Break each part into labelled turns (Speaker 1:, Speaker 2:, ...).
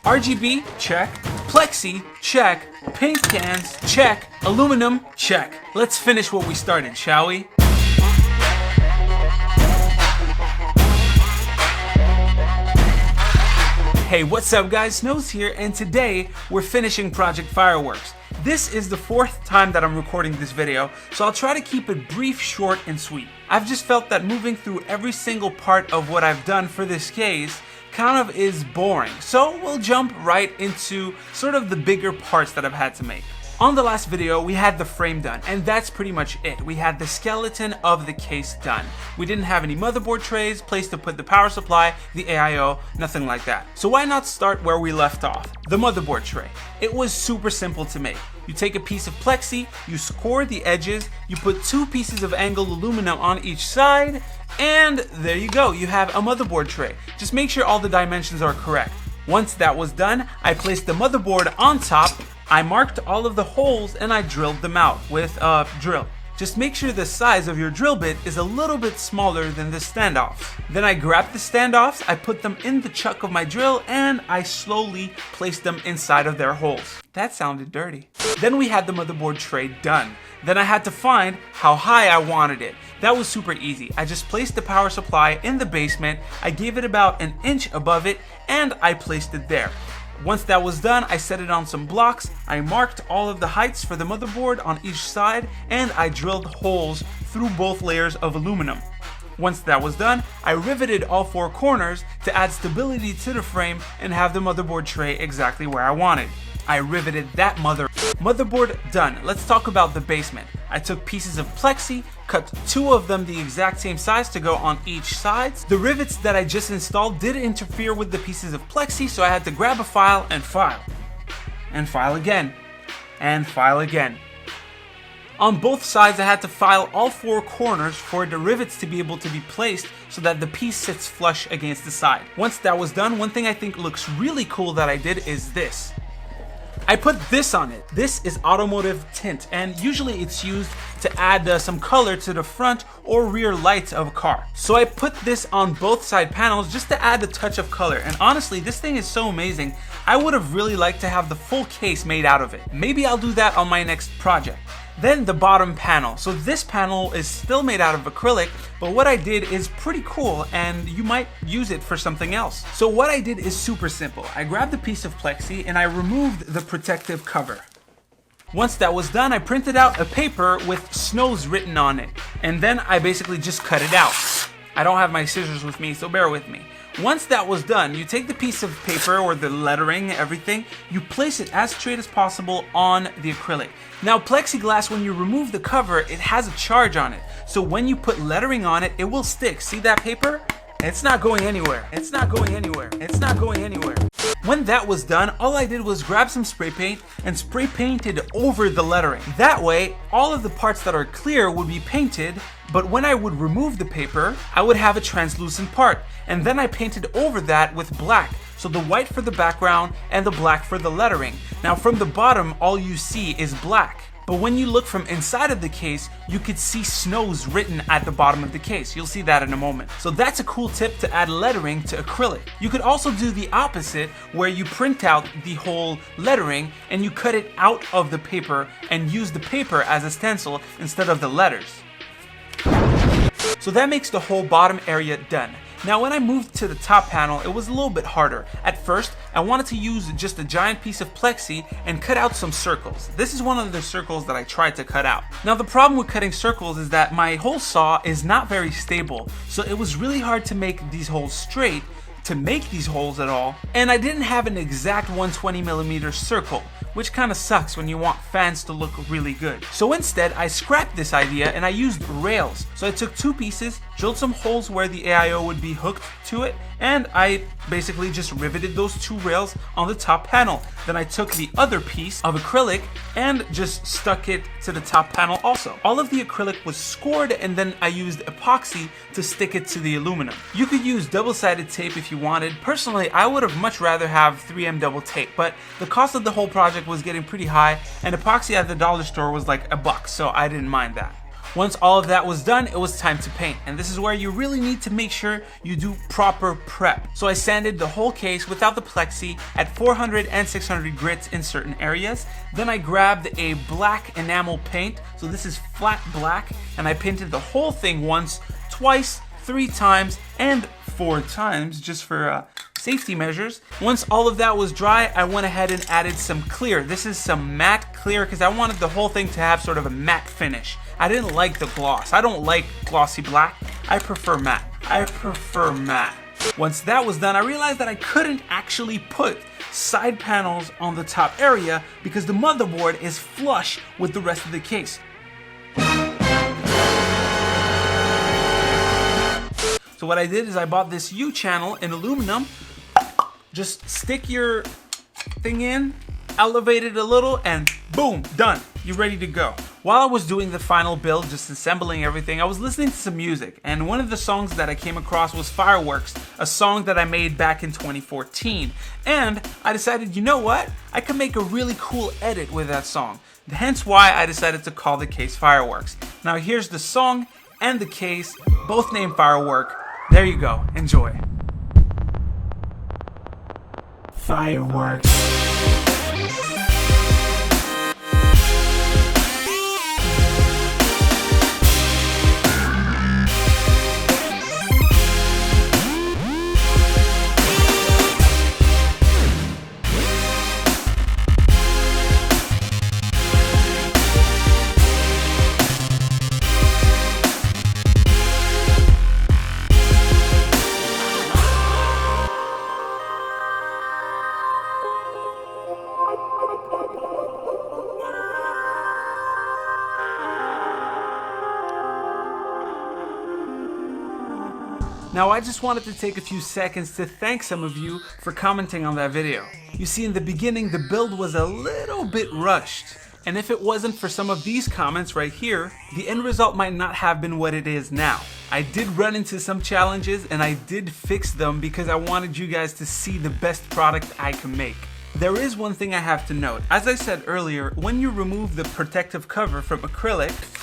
Speaker 1: RGB, check. Plexi, check. Paint cans, check. Aluminum, check. Let's finish what we started, shall we? Hey, what's up guys, Snows here, and today we're finishing Project Fireworks. This is the 4th time that I'm recording this video, so I'll try to keep it brief, short, and sweet. I've just felt that moving through every single part of what I've done for this case kind of is boring, so we'll jump right into sort of the bigger parts that I've had to make. On the last video, we had the frame done, and that's pretty much it. We had the skeleton of the case done. We didn't have any motherboard trays, place to put the power supply, the AIO, nothing like that. So why not start where we left off? The motherboard tray. It was super simple to make. You take a piece of plexi, you score the edges, you put 2 pieces of angled aluminum on each side, and there you go, you have a motherboard tray. Just make sure all the dimensions are correct. Once that was done, I placed the motherboard on top, I marked all of the holes and I drilled them out with a drill. Just make sure the size of your drill bit is a little bit smaller than the standoffs. Then I grabbed the standoffs, I put them in the chuck of my drill, and I slowly placed them inside of their holes. That sounded dirty. Then we had the motherboard tray done. Then I had to find how high I wanted it. That was super easy. I just placed the power supply in the basement, I gave it about an inch above it, and I placed it there. Once that was done, I set it on some blocks, I marked all of the heights for the motherboard on each side, and I drilled holes through both layers of aluminum. Once that was done, I riveted all 4 corners to add stability to the frame and have the motherboard tray exactly where I wanted. I riveted that motherboard done. Let's talk about the basement. I took pieces of plexi, cut 2 of them the exact same size to go on each side. The rivets that I just installed did interfere with the pieces of plexi, so I had to grab a file and file. And file again. And file again. On both sides I had to file all 4 corners for the rivets to be able to be placed so that the piece sits flush against the side. Once that was done, one thing I think looks really cool that I did is this. I put this on it. This is Automotive Tint, and usually it's used to add some color to the front or rear lights of a car. So I put this on both side panels just to add a touch of color, and honestly this thing is so amazing. I would have really liked to have the full case made out of it. Maybe I'll do that on my next project. Then the bottom panel. So this panel is still made out of acrylic, but what I did is pretty cool and you might use it for something else. So what I did is super simple. I grabbed a piece of plexi and I removed the protective cover. Once that was done, I printed out a paper with Snows written on it, and then I basically just cut it out. I don't have my scissors with me, so bear with me. Once that was done, you take the piece of paper or the lettering, everything, you place it as straight as possible on the acrylic. Now plexiglass, when you remove the cover, it has a charge on it. So when you put lettering on it, it will stick. See that paper? It's not going anywhere. It's not going anywhere. It's not going anywhere. When that was done, all I did was grab some spray paint and spray painted over the lettering. That way, all of the parts that are clear would be painted, but when I would remove the paper, I would have a translucent part. And then I painted over that with black. So the white for the background and the black for the lettering. Now from the bottom, all you see is black. But when you look from inside of the case, you could see Snows written at the bottom of the case. You'll see that in a moment. So that's a cool tip to add lettering to acrylic. You could also do the opposite, where you print out the whole lettering and you cut it out of the paper and use the paper as a stencil instead of the letters. So that makes the whole bottom area done. Now when I moved to the top panel, it was a little bit harder. At first, I wanted to use just a giant piece of plexi and cut out some circles. This is one of the circles that I tried to cut out. Now the problem with cutting circles is that my hole saw is not very stable, so it was really hard to make these holes straight, to make these holes at all, and I didn't have an exact 120mm circle, which kind of sucks when you want fans to look really good. So instead, I scrapped this idea and I used rails. So I took 2 pieces, drilled some holes where the AIO would be hooked to it, and I basically just riveted those 2 rails on the top panel. Then I took the other piece of acrylic and just stuck it to the top panel also. All of the acrylic was scored, and then I used epoxy to stick it to the aluminum. You could use double-sided tape if you wanted. Personally, I would have much rather have 3M double tape, but the cost of the whole project was getting pretty high, and epoxy at the dollar store was like $1, so I didn't mind that. Once all of that was done, it was time to paint. And this is where you really need to make sure you do proper prep. So I sanded the whole case without the plexi at 400 and 600 grits in certain areas. Then I grabbed a black enamel paint. So this is flat black, and I painted the whole thing once, twice, 3 times, and 4 times just for safety measures. Once all of that was dry, I went ahead and added some clear. This is some matte clear because I wanted the whole thing to have sort of a matte finish. I didn't like the gloss. I don't like glossy black. I prefer matte. Once that was done, I realized that I couldn't actually put side panels on the top area because the motherboard is flush with the rest of the case. So what I did is I bought this U channel in aluminum. Just stick your thing in, elevate it a little, and boom, done. You're ready to go. While I was doing the final build, just assembling everything, I was listening to some music, and one of the songs that I came across was Fireworks, a song that I made back in 2014. And I decided, you know what? I could make a really cool edit with that song. Hence why I decided to call the case Fireworks. Now here's the song and the case, both named Firework. There you go. Enjoy. Fireworks. Now I just wanted to take a few seconds to thank some of you for commenting on that video. You see, in the beginning the build was a little bit rushed, and if it wasn't for some of these comments right here, the end result might not have been what it is now. I did run into some challenges and I did fix them because I wanted you guys to see the best product I can make. There is one thing I have to note. As I said earlier, when you remove the protective cover from acrylic,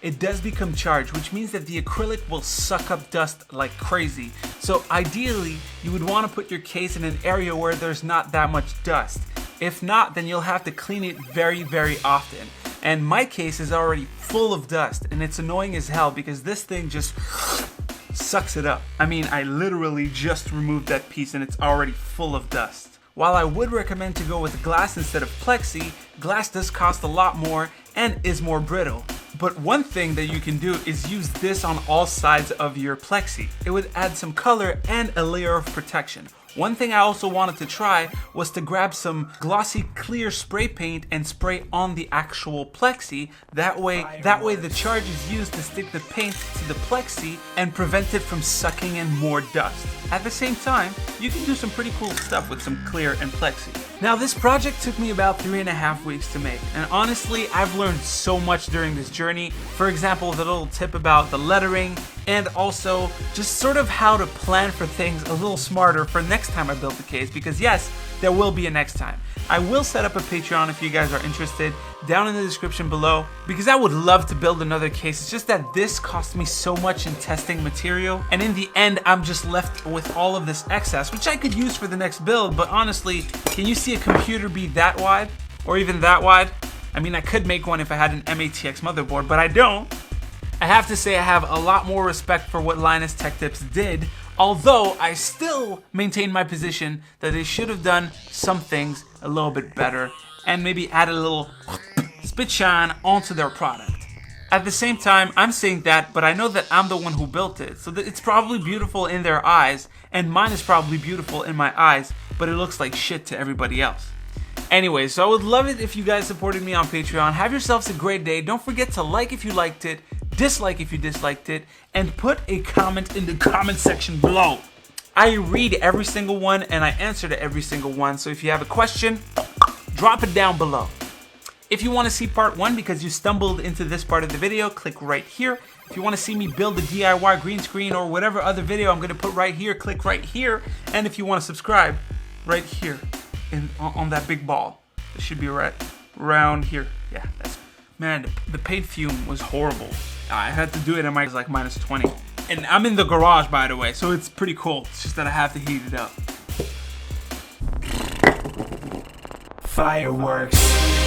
Speaker 1: it does become charged, which means that the acrylic will suck up dust like crazy. So ideally, you would want to put your case in an area where there's not that much dust. If not, then you'll have to clean it very, very often. And my case is already full of dust, and it's annoying as hell because this thing just sucks it up. I mean, I literally just removed that piece and it's already full of dust. While I would recommend to go with glass instead of plexi, glass does cost a lot more and is more brittle. But one thing that you can do is use this on all sides of your plexi. It would add some color and a layer of protection. One thing I also wanted to try was to grab some glossy clear spray paint and spray on the actual plexi. That way the charge is used to stick the paint to the plexi and prevent it from sucking in more dust. At the same time, you can do some pretty cool stuff with some clear and plexi. Now this project took me about 3.5 weeks to make, and honestly I've learned so much during this journey. For example, the little tip about the lettering, and also just sort of how to plan for things a little smarter for next time I build the case, because yes, there will be a next time. I will set up a Patreon if you guys are interested down in the description below, because I would love to build another case. It's just that this cost me so much in testing material, and in the end I'm just left with all of this excess, which I could use for the next build. But honestly, can you see a computer be that wide? Or even that wide? I mean, I could make one if I had an MATX motherboard, but I don't. I have to say I have a lot more respect for what LinusTechTips did, although I still maintain my position that they should have done some things a little bit better and maybe add a little spit shine onto their product. At the same time, I'm saying that, but I know that I'm the one who built it, so that it's probably beautiful in their eyes, and mine is probably beautiful in my eyes, but it looks like shit to everybody else. Anyway, so I would love it if you guys supported me on Patreon. Have yourselves a great day. Don't forget to like if you liked it, dislike if you disliked it, and put a comment in the comment section below. I read every single one and I answer to every single one, so if you have a question, drop it down below. If you want to see part 1 because you stumbled into this part of the video, click right here. If you want to see me build a DIY green screen or whatever other video I'm going to put right here, click right here. And if you want to subscribe, right here on that big ball. It should be right around here. Yeah, that's Man, the paint fume was horrible. I had to do it at like minus 20. And I'm in the garage, by the way, so it's pretty cold. It's just that I have to heat it up. Fireworks.